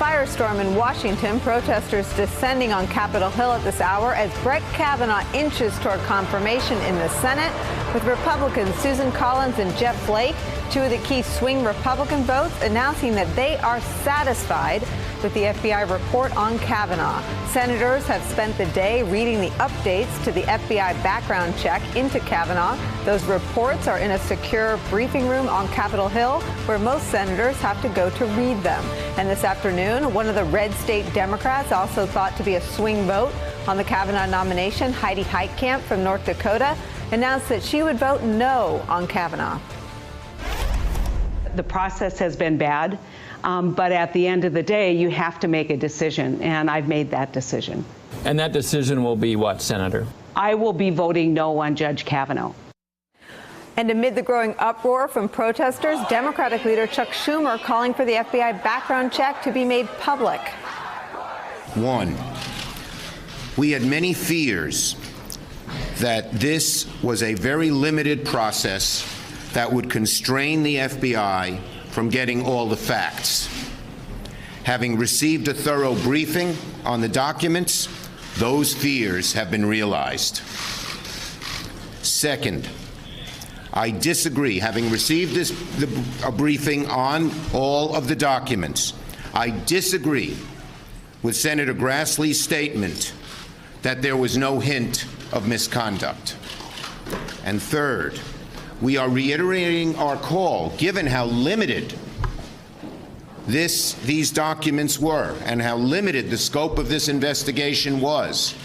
firestorm in Washington. Protesters descending on Capitol Hill at this hour as Brett Kavanaugh inches toward confirmation in the Senate, with Republicans Susan Collins and Jeff Flake, two of the key swing Republican votes, announcing that they are satisfied with the FBI report on Kavanaugh. Senators have spent the day reading the updates to the FBI background check into Kavanaugh. Those reports are in a secure briefing room on Capitol Hill, where most senators have to go to read them. And this afternoon, one of the red state Democrats, also thought to be a swing vote on the Kavanaugh nomination, Heidi Heitkamp from North Dakota, announced that she would vote no on Kavanaugh. The process has been bad, but at the end of the day, you have to make a decision, and I've made that decision. And that decision will be what, Senator? I will be voting no on Judge Kavanaugh. And amid the growing uproar from protesters, Democratic leader Chuck Schumer calling for the FBI background check to be made public. One, we had many fears that this was a very limited process that would constrain the FBI from getting all the facts. Having received a thorough briefing on the documents, those fears have been realized. Second, I disagree. Having received a briefing on all of the documents, I disagree with Senator Grassley's statement that there was no hint of misconduct. And third, we are reiterating our call, given how limited these documents were and how limited the scope of this investigation was.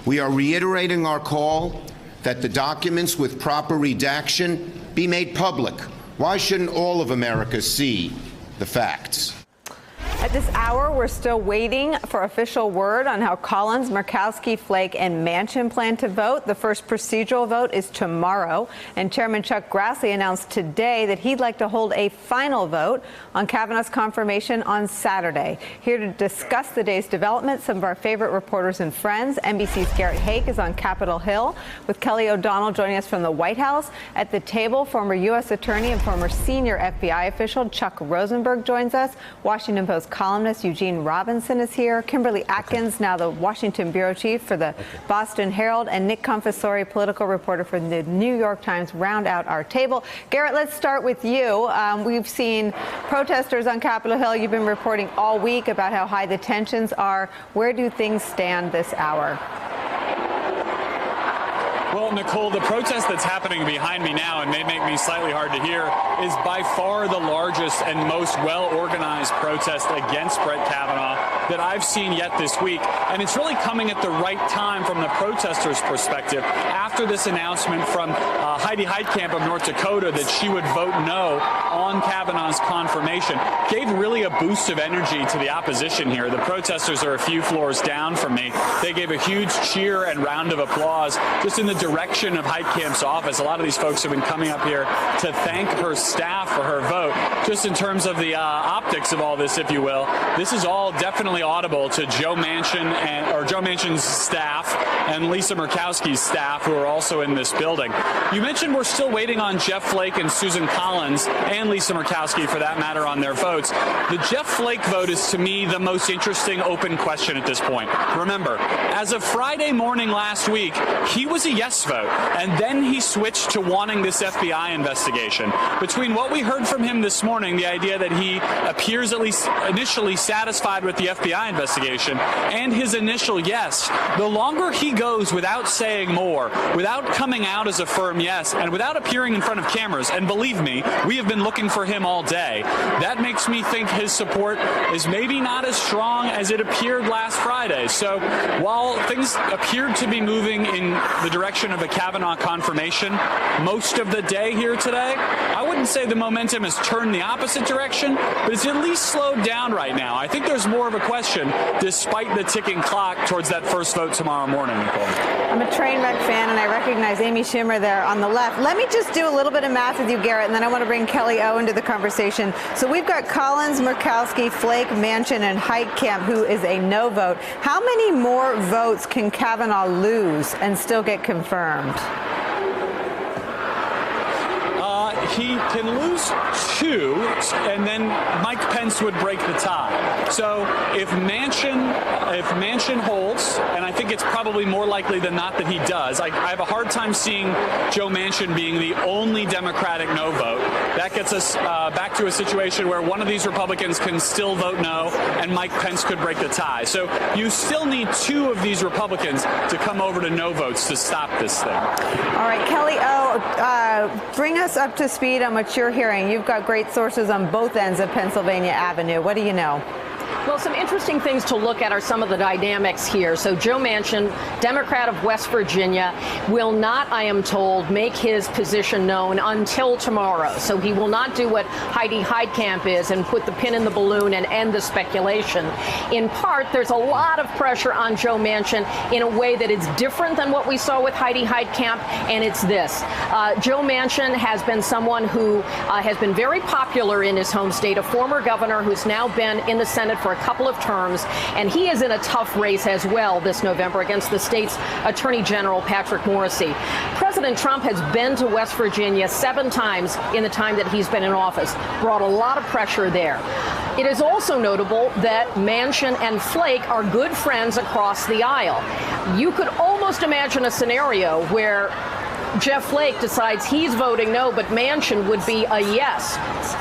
We are reiterating our call that the documents with proper redaction be made public. Why shouldn't all of America see the facts? At this hour, we're still waiting for official word on how Collins, Murkowski, Flake, and Manchin plan to vote. The first procedural vote is tomorrow, and Chairman Chuck Grassley announced today that he'd like to hold a final vote on Kavanaugh's confirmation on Saturday. Here to discuss the day's developments, some of our favorite reporters and friends. NBC's Garrett Haake is on Capitol Hill, with Kelly O'Donnell joining us from the White House. At the table, former U.S. Attorney and former senior FBI official Chuck Rosenberg joins us. Washington Post columnist Eugene Robinson is here. Kimberly Atkins, now the Washington bureau chief for the Boston Herald, and Nick Confessori, political reporter for the New York Times, round out our table. Garrett, let's start with you. We've seen protesters on Capitol Hill. You've been reporting all week about how high the tensions are. Where do things stand this hour? Well, Nicole, the protest that's happening behind me now, and may make me slightly hard to hear, is by far the largest and most well-organized protest against Brett Kavanaugh that I've seen yet this week. And it's really coming at the right time from the protesters' perspective after this announcement from Heidi Heitkamp of North Dakota that she would vote no on Kavanaugh's confirmation. Gave really a boost of energy to the opposition here. The protesters are a few floors down from me. They gave a huge cheer and round of applause just in the direction of Heitkamp's office. A lot of these folks have been coming up here to thank her staff for her vote. Just in terms of the optics of all this, if you will, this is all definitely audible to Joe Manchin's staff and Lisa Murkowski's staff, who are also in this building. You mentioned we're still waiting on Jeff Flake and Susan Collins and Lisa Murkowski, for that matter, on their votes. The Jeff Flake vote is, to me, the most interesting open question at this point. Remember, as of Friday morning last week, he was a yes vote, and then he switched to wanting this FBI investigation. Between what we heard from him this morning, the idea that he appears at least initially satisfied with the FBI investigation, and his initial yes, the longer he goes without saying more, without coming out as a firm yes, and without appearing in front of cameras, and believe me, we have been looking for him all day, that makes me think his support is maybe not as strong as it appeared last Friday. So while things appeared to be moving in the direction of a Kavanaugh confirmation most of the day here today, I wouldn't say the momentum has turned the opposite direction, but it's at least slowed down right now. I think there's more of a question despite the ticking clock towards that first vote tomorrow morning, Nicole. I'm a train wreck fan, and I recognize Amy Schumer there on the left. Let me just do a little bit of math with you, Garrett, and then I want to bring Kelly O into the conversation. So we've got Collins, Murkowski, Flake, Manchin, and Heitkamp, who is a no vote. How many more votes can Kavanaugh lose and still get confirmed? he can lose 2, and then Mike Pence would break the tie. So if Manchin holds, and I think it's probably more likely than not that he does, I have a hard time seeing Joe Manchin being the only Democratic no vote. That gets us back to a situation where one of these Republicans can still vote no, and Mike Pence could break the tie. So you still need 2 of these Republicans to come over to no votes to stop this thing. All right, Kelly bring us up to speed on what you're hearing. You've got great sources on both ends of Pennsylvania Avenue. What do you know? Well, some interesting things to look at are some of the dynamics here. So Joe Manchin, Democrat of West Virginia, will not, I am told, make his position known until tomorrow. So he will not do what Heidi Heitkamp is and put the pin in the balloon and end the speculation. In part, there's a lot of pressure on Joe Manchin in a way that is different than what we saw with Heidi Heitkamp, and it's this. Joe Manchin has been someone who has been very popular in his home state, a former governor who's now been in the Senate for a couple of terms, and he is in a tough race as well this November against the state's Attorney General, Patrick Morrisey. President Trump has been to West Virginia 7 times in the time that he's been in office, brought a lot of pressure there. It is also notable that Manchin and Flake are good friends across the aisle. You could almost imagine a scenario where Jeff Flake decides he's voting no, but Manchin would be a yes.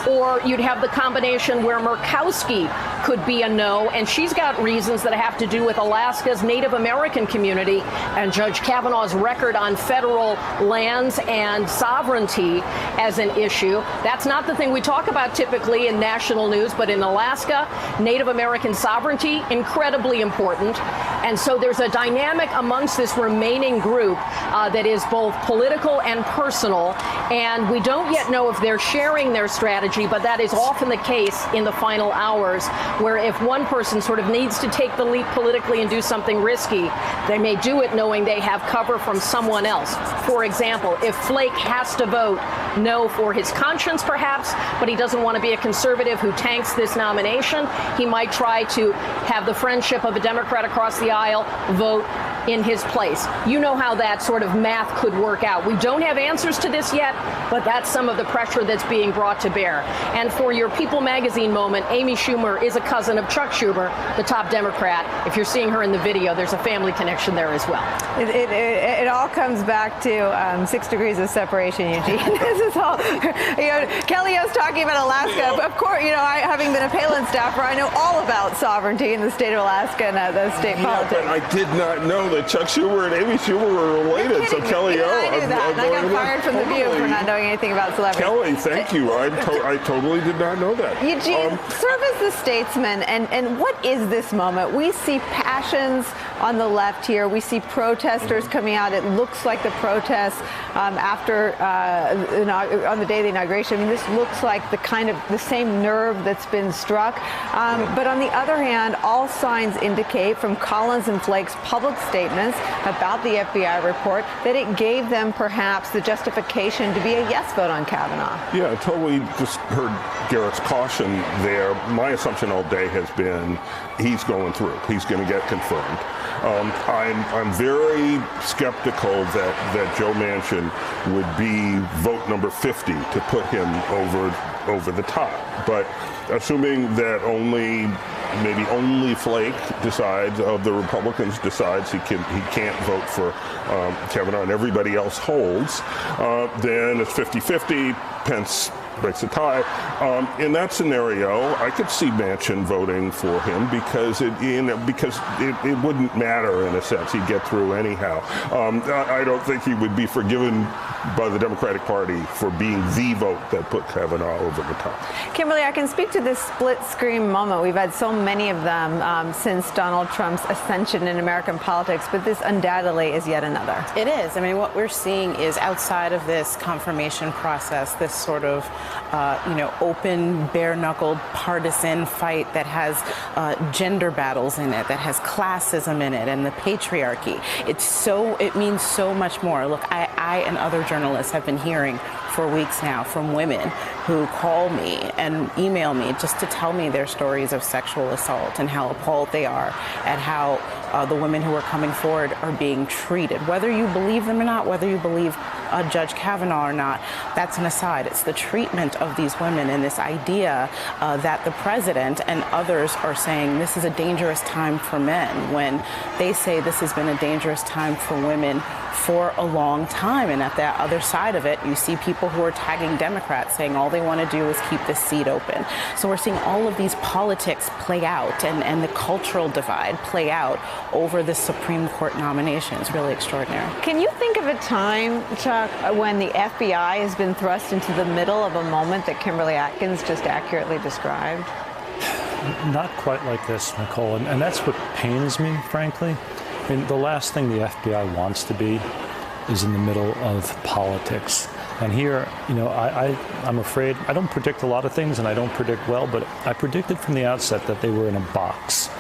Or you'd have the combination where Murkowski could be a no, and she's got reasons that have to do with Alaska's Native American community and Judge Kavanaugh's record on federal lands and sovereignty as an issue. That's not the thing we talk about typically in national news, but in Alaska, Native American sovereignty, incredibly important. And so there's a dynamic amongst this remaining group that is both political and personal, and we don't yet know if they're sharing their strategy, but that is often the case in the final hours, where if one person sort of needs to take the leap politically and do something risky, they may do it knowing they have cover from someone else. For example, if Flake has to vote no for his conscience, perhaps, but he doesn't want to be a conservative who tanks this nomination, he might try to have the friendship of a Democrat across the aisle vote in his place. You know how that sort of math could work out. We don't have answers to this yet, but that's some of the pressure that's being brought to bear. And for your People magazine moment, Amy Schumer is a cousin of Chuck Schumer, the top Democrat. If you're seeing her in the video, there's a family connection there as well. It all comes back to 6 degrees of separation, Eugene. This is all, Kelly was talking about Alaska. Of course, having been a Palin staffer, I know all about sovereignty in the state of Alaska and the state politics. But I did not know that Chuck Schumer and Amy Schumer were related. So Kelly, I knew that. I got fired from The View for not knowing anything about celebrities. Kelly, thank you. I totally did not know that. Eugene, serve as the statesman, and what is this moment? We see passions on the left here. We see protesters coming out. It looks like the protests after on the day of the inauguration. I mean, this looks like the same nerve that's been struck. But on the other hand, all signs indicate from Collins and Flake's public statements about the FBI report that it gave them perhaps the justification to be a yes vote on Kavanaugh. Yeah, until we just heard Garrett's caution there, my assumption all day has been he's going through. He's going to get confirmed. I'm very skeptical that Joe Manchin would be vote number 50 to put him over the top. But assuming that maybe only Flake decides, of the Republicans decides he can't vote for Kavanaugh and everybody else holds, then it's 50-50. Pence breaks a tie. In that scenario, I could see Manchin voting for him because it wouldn't matter in a sense. He'd get through anyhow. I don't think he would be forgiven by the Democratic Party for being the vote that put Kavanaugh over the top. Kimberly, I can speak to this split screen moment. We've had so many of them since Donald Trump's ascension in American politics, but this undoubtedly is yet another. It is. I mean, what we're seeing is outside of this confirmation process, this sort of open, bare-knuckled partisan fight that has gender battles in it, that has classism in it, and the patriarchy. It means so much more. Look, I and other journalists have been hearing for weeks now from women who call me and email me just to tell me their stories of sexual assault and how appalled they are at how the women who are coming forward are being treated. Whether you believe them or not, whether you believe Judge Kavanaugh or not, that's an aside. It's the treatment of these women and this idea that the president and others are saying this is a dangerous time for men, when they say this has been a dangerous time for women for a long time. And at that other side of it, you see people who are tagging Democrats saying all they want to do is keep this seat open. So we're seeing all of these politics play out and the cultural divide play out over the Supreme Court nomination. It's really extraordinary. Can you think of a time, Chuck, when the FBI has been thrust into the middle of a moment that Kimberly Atkins just accurately described? Not quite like this, Nicole, and that's what pains me, frankly. I mean, the last thing the FBI wants to be is in the middle of politics. And here, you know, I'm afraid, I don't predict a lot of things and I don't predict well, but I predicted from the outset that they were in a box,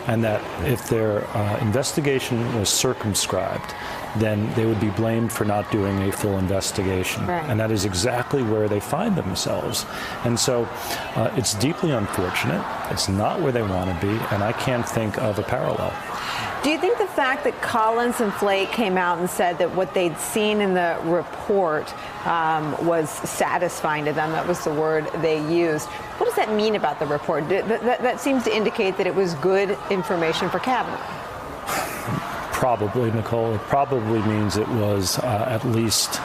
and that if their investigation was circumscribed, then they would be blamed for not doing a full investigation. Right. And that is exactly where they find themselves. And so it's deeply unfortunate. It's not where they want to be, and I can't think of a parallel. Do you think the fact that Collins and Flake came out and said that what they'd seen in the report was satisfying to them, that was the word they used, what does that mean about the report? That seems to indicate that it was good information for Kavanaugh. Probably, Nicole. It probably means it was at least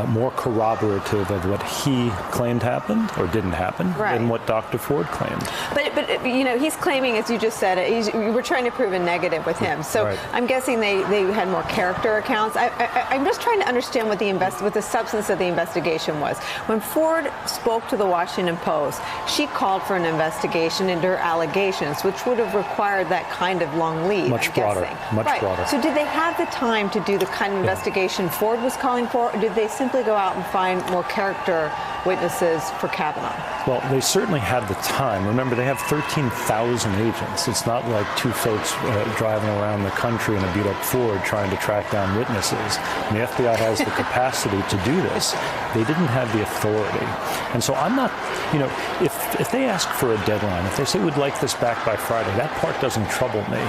more corroborative of what he claimed happened or didn't happen than what Dr. Ford claimed. But you know, he's claiming, as you just said, we're trying to prove a negative with him. So I'm guessing they had more character accounts. I'm just trying to understand what the substance of the investigation was. When Ford spoke to the Washington Post, she called for an investigation into her allegations, which would have required that kind of long lead. Much broader. Much broader. So did they have the time to do the kind of investigation Ford was calling for, or did they simply go out and find more character witnesses for Kavanaugh? Well, they certainly had the time. Remember, they have 13,000 agents. It's not like two folks driving around the country in a beat-up Ford trying to track down witnesses. And the FBI has the capacity to do this. They didn't have the authority. And so I'm not, you know, if they ask for a deadline, if they say we'd like this back by Friday, that part doesn't trouble me.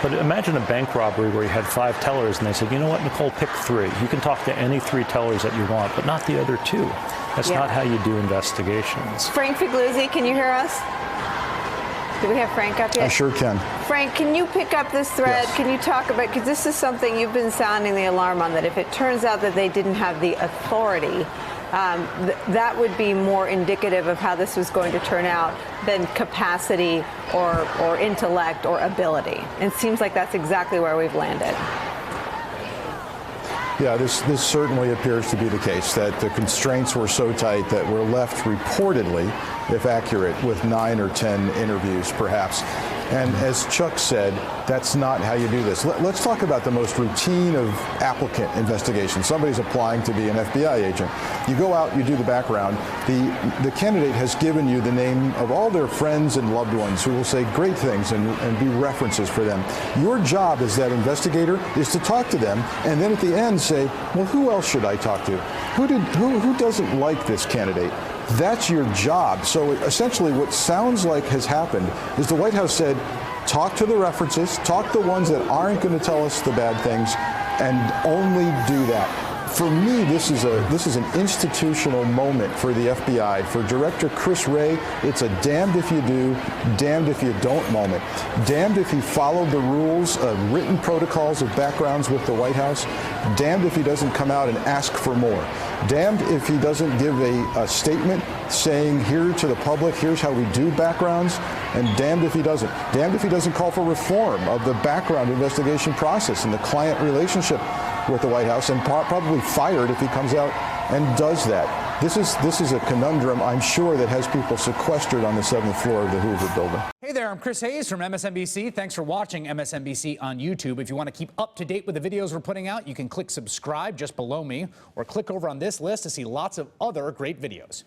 But imagine a bank robbery where you had 5 tellers and they said, you know what, Nicole, pick 3. You can talk to any 3 tellers that you want, but not the other 2. That's not how you do investigations. Frank Figluzzi, can you hear us? Do we have Frank up yet? I sure can. Frank, can you pick up this thread? Yes. Can you talk about, because this is something you've been sounding the alarm on, that if it turns out that they didn't have the authority, that would be more indicative of how this was going to turn out than capacity or intellect or ability. And it seems like that's exactly where we've landed. Yeah, this certainly appears to be the case, that the constraints were so tight that we're left reportedly, if accurate, with 9 or 10 interviews perhaps. And as Chuck said, that's not how you do this. Let's talk about the most routine of applicant investigations. Somebody's applying to be an FBI agent. You go out, you do the background. The candidate has given you the name of all their friends and loved ones who will say great things and be references for them. Your job as that investigator is to talk to them and then at the end say, well, who else should I talk to? Who doesn't like this candidate? That's your job. So essentially what sounds like has happened is the White House said, talk to the references, talk to the ones that aren't going to tell us the bad things, and only do that. For me, this is an institutional moment for the FBI. For Director Chris Wray, it's a damned if you do, damned if you don't moment. Damned if he followed the rules of written protocols of backgrounds with the White House. Damned if he doesn't come out and ask for more. Damned if he doesn't give a statement saying here to the public, here's how we do backgrounds, and damned if he doesn't. Damned if he doesn't call for reform of the background investigation process and the client relationship with the White House, and probably fired if he comes out and does that. This is a conundrum, I'm sure, that has people sequestered on the 7th floor of the Hoover building. Hey there, I'm Chris Hayes from MSNBC. Thanks for watching MSNBC on YouTube. If you want to keep up to date with the videos we're putting out, you can click subscribe just below me, or click over on this list to see lots of other great videos.